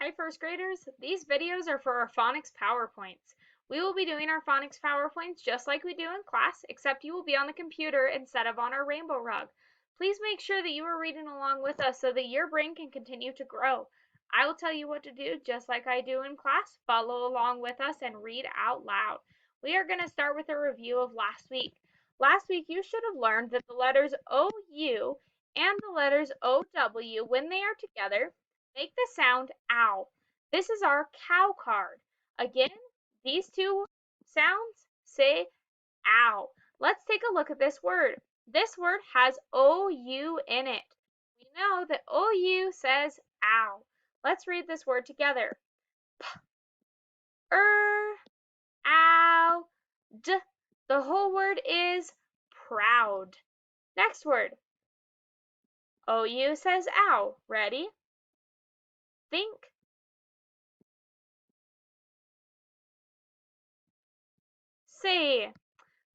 Hi, first graders. These videos are for our phonics PowerPoints. We will be doing our phonics PowerPoints just like we do in class, except you will be on the computer instead of on our rainbow rug. Please make sure that you are reading along with us so that your brain can continue to grow. I will tell you what to do just like I do in class. Follow along with us and read out loud. We are going to start with a review of last week. Last week, you should have learned that the letters OU and the letters OW, when they are together, make the sound ow. This is our cow card. Again, these two sounds say ow. Let's take a look at this word. This word has OU in it. We know that OU says ow. Let's read this word together. Ow, d. The whole word is proud. Next word. OU says ow. Ready? Think. Say.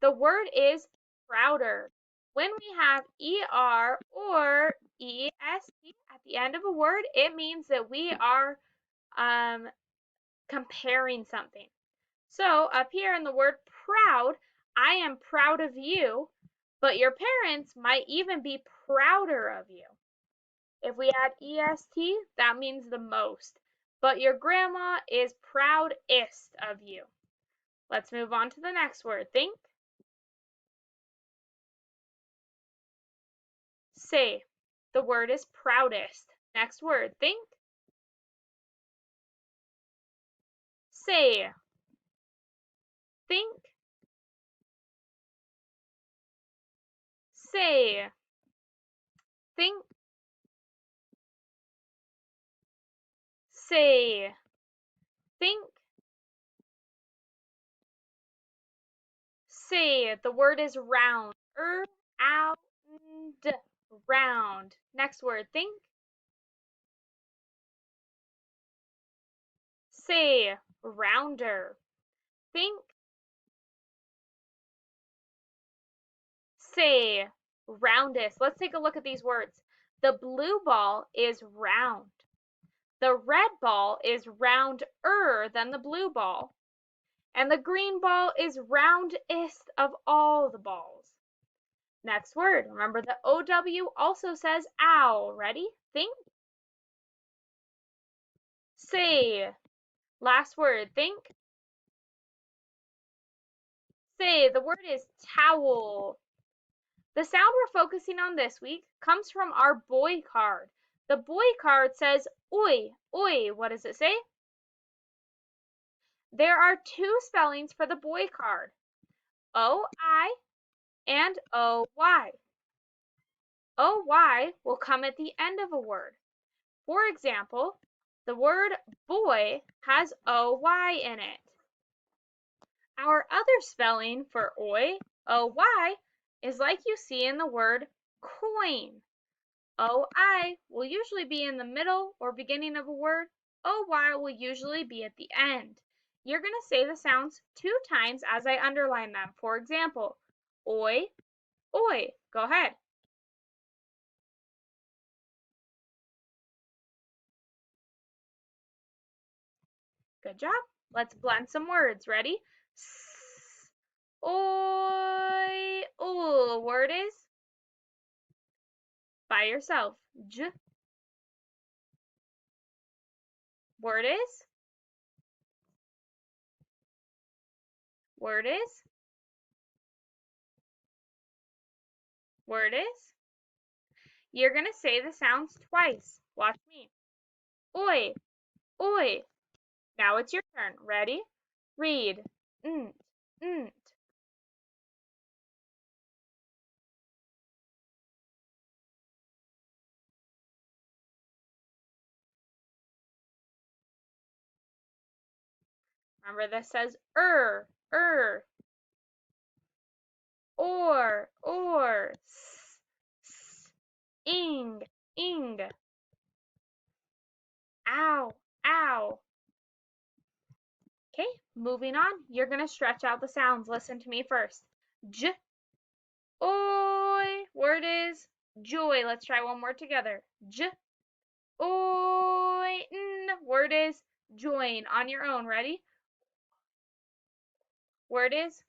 The word is prouder. When we have ER or EST at the end of a word, it means that we are comparing something. So up here in the word proud, I am proud of you, but your parents might even be prouder of you. If we add EST, that means the most, but your grandma is proudest of you. Let's move on to the next word. Think. Say. The word is proudest. Next word. Think. Say. Think. Say. Think. Say. Think. Say. The word is round. Out, round. Next word. Think. Say. Rounder. Think. Say. Roundest. Let's take a look at these words. The blue ball is round. The red ball is rounder than the blue ball. And the green ball is roundest of all the balls. Next word. Remember the OW also says ow. Ready? Think. Say. Last word. Think. Say. The word is towel. The sound we're focusing on this week comes from our boy card. The boy card says oi, oi. What does it say? There are two spellings for the boy card. O-I and O-Y. O-Y will come at the end of a word. For example, the word boy has O-Y in it. Our other spelling for oi, O-Y, is like you see in the word coin. O-I will usually be in the middle or beginning of a word. O-Y will usually be at the end. You're going to say the sounds 2 times as I underline them. For example, oi, oi. Go ahead. Good job. Let's blend some words. Ready? S, oi, ooh. Word is by yourself. J. Word is. Word is. Word is. You're going to say the sounds twice. Watch me. Oi, oi. Now it's your turn. Ready? Read. Nt, nt. Remember this says or, s, ing, ing. Ow, ow. Okay, moving on. You're going to stretch out the sounds. Listen to me first. J, oi. Word is joy. Let's try one more together. J, Word is join on your own. Ready? Word is,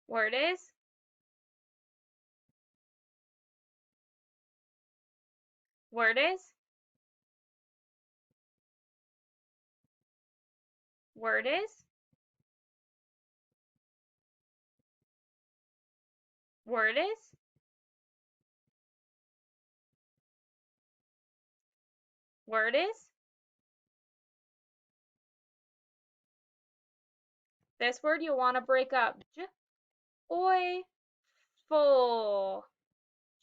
word is, word is, word is, word is, word is. This word you'll want to break up. Joy, full.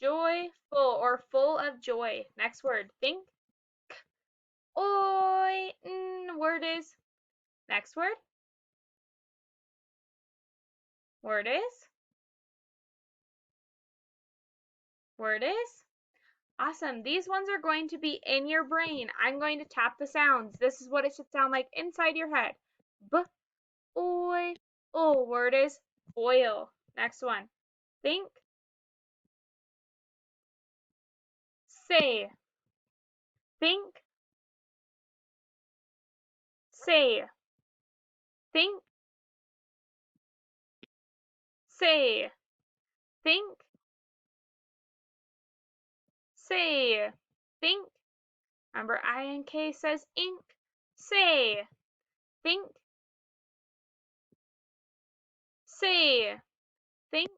Joyful or full of joy. Next word. Think. Word is. Next word. Word is. Word is. Awesome. These ones are going to be in your brain. I'm going to tap the sounds. This is what it should sound like inside your head. B, oy, oh. Word is boil. Next one. Think. Say. Think. Say. Think. Say. Think. Say. Think. Remember, INK says ink. Say. Think. Say. Think.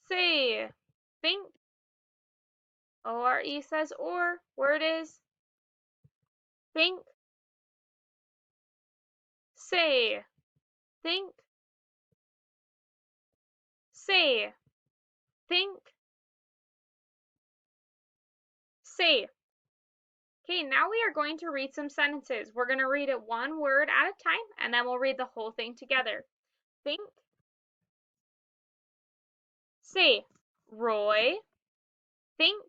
Say. Think. ORE says or. Word is think. Say. Think. Say. Think. Say. Okay, now we are going to read some sentences. We're going to read it one word at a time, and then we'll read the whole thing together. Think. Say. Roy. Think.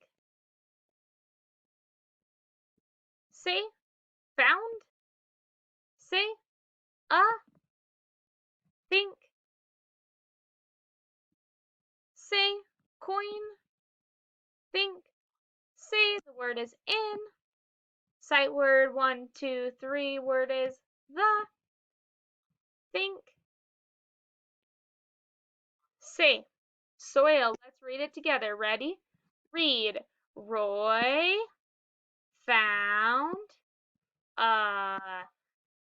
Say. Found. Say. A. Think. Say. Coin. Think. Say. The word is in. Sight word 1, 2, 3. Word is the. Think. Say. Soil. Let's read it together. Ready? Read. Roy found a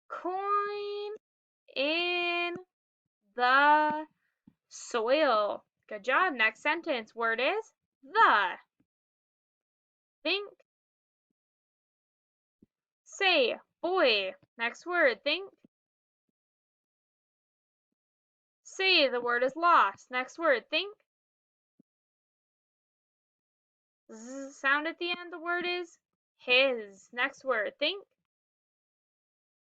coin in the soil. Good job. Next sentence. Word is the. Think. Say. Boy. Next word. Think. Say. The word is lost. Next word. Think. Z sound at the end. The word is his. Next word. Think.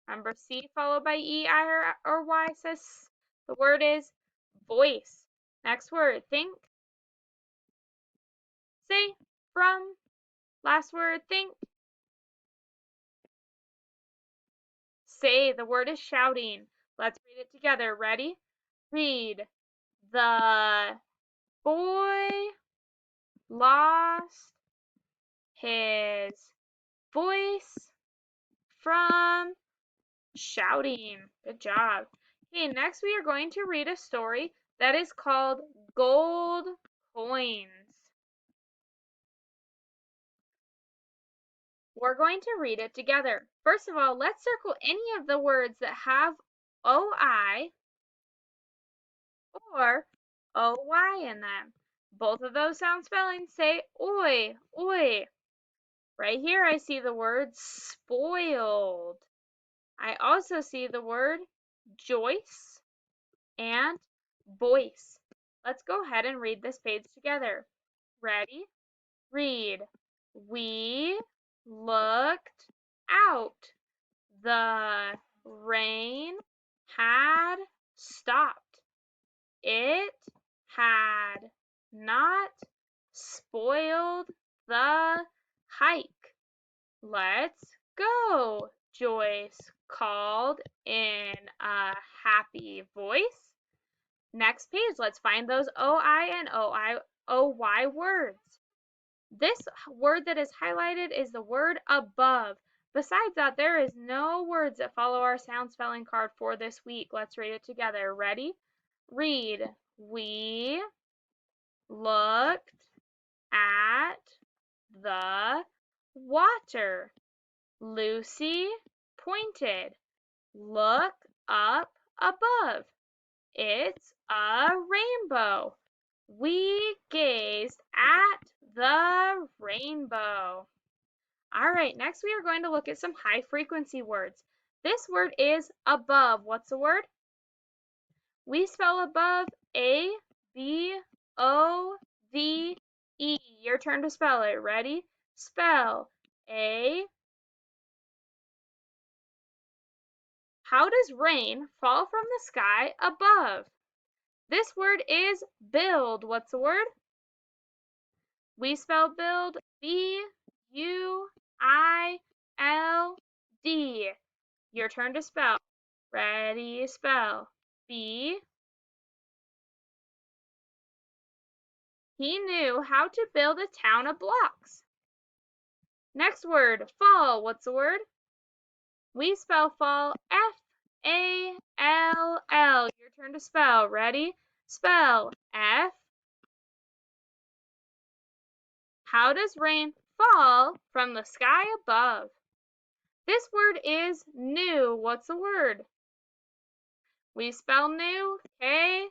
Remember, C followed by E, I, or Y says the word is voice. Next word. Think. Say. From. Last word. Think. Say. The word is shouting. Let's read it together. Ready? Read. The boy lost his voice from shouting. Good job. Okay, next we are going to read a story that is called Gold Coins. We're going to read it together. First of all, let's circle any of the words that have OI or OY in them. Both of those sound spellings say oi, oi. Right here I see the word spoiled. I also see the word Joyce and voice. Let's go ahead and read this page together. Ready? Read. We looked out. The rain had stopped. It had not spoiled the hike. Let's go, Joyce called in a happy voice. Next page, let's find those OI and OY words. This word that is highlighted is the word above. Besides that, there is no words that follow our sound spelling card for this week. Let's read it together. Ready? Read. We looked at the water. Lucy pointed. Look up above. It's a rainbow. We gazed at the rainbow. All right, next we are going to look at some high frequency words. This word is above. What's the word? We spell above A-B-O-V-E. Your turn to spell it. Ready? Spell A. How does rain fall from the sky above? This word is build. What's the word? We spell build B-U-I-L-D. Your turn to spell. Ready, spell. B. He knew how to build a town of blocks. Next word, fall. What's the word? We spell fall F-A-L-L. Your turn to spell. Ready? Spell F. How does rain fall from the sky above? This word is new. What's the word? We spell new K-N-E-W.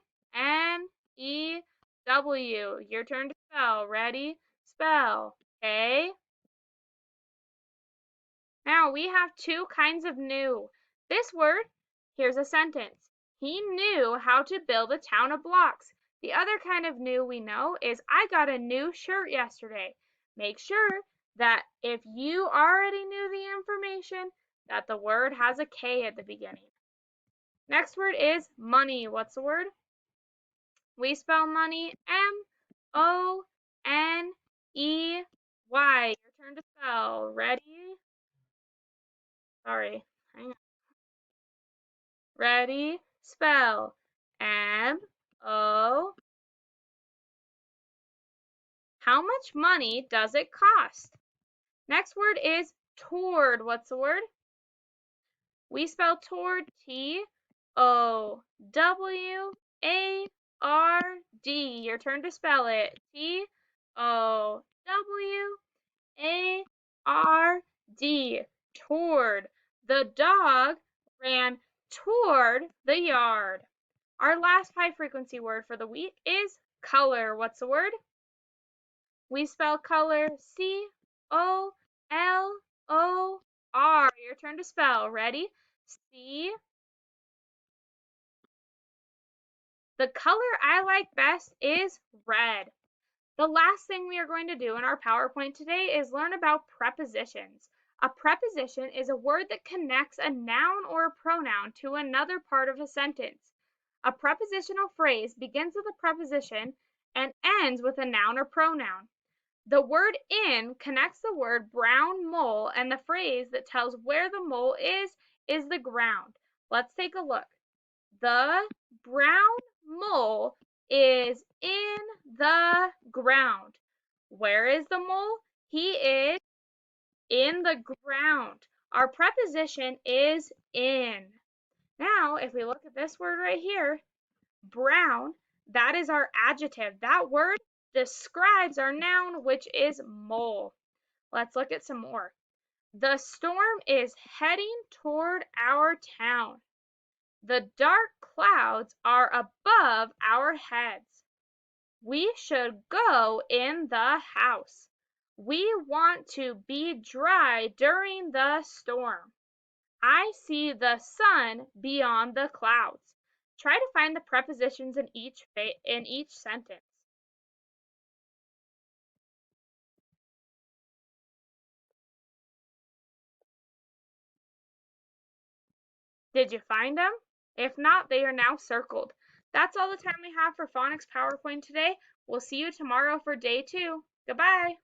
Your turn to spell. Ready? Spell K. Now we have two kinds of new. This word, here's a sentence. He knew how to build a town of blocks. The other kind of new we know is I got a new shirt yesterday. Make sure that if you already knew the information, that the word has a K at the beginning. Next word is money. What's the word? We spell money M-O-N-E-Y. Your turn to spell. Ready? Sorry. Hang on. Ready? Spell M-O. How much money does it cost? Next word is toward. What's the word? We spell toward T-O-W-A-R-D. Your turn to spell it. T-O-W-A-R-D. Toward. The dog ran toward the yard. Our last high frequency word for the week is color. What's the word? We spell color C-O-L-O-R. Your turn to spell. Ready? C. The color I like best is red. The last thing we are going to do in our PowerPoint today is learn about prepositions. A preposition is a word that connects a noun or a pronoun to another part of a sentence. A prepositional phrase begins with a preposition and ends with a noun or pronoun. The word in connects the word brown mole, and the phrase that tells where the mole is the ground. Let's take a look. The brown mole is in the ground. Where is the mole? He is in the ground. Our preposition is in. Now, if we look at this word right here, brown, that is our adjective. That word describes our noun, which is mole. Let's look at some more. The storm is heading toward our town. The dark clouds are above our heads. We should go in the house. We want to be dry during the storm. I see the sun beyond the clouds. Try to find the prepositions in each sentence. Did you find them? If not, they are now circled. That's all the time we have for Phonics PowerPoint today. We'll see you tomorrow for day 2. Goodbye.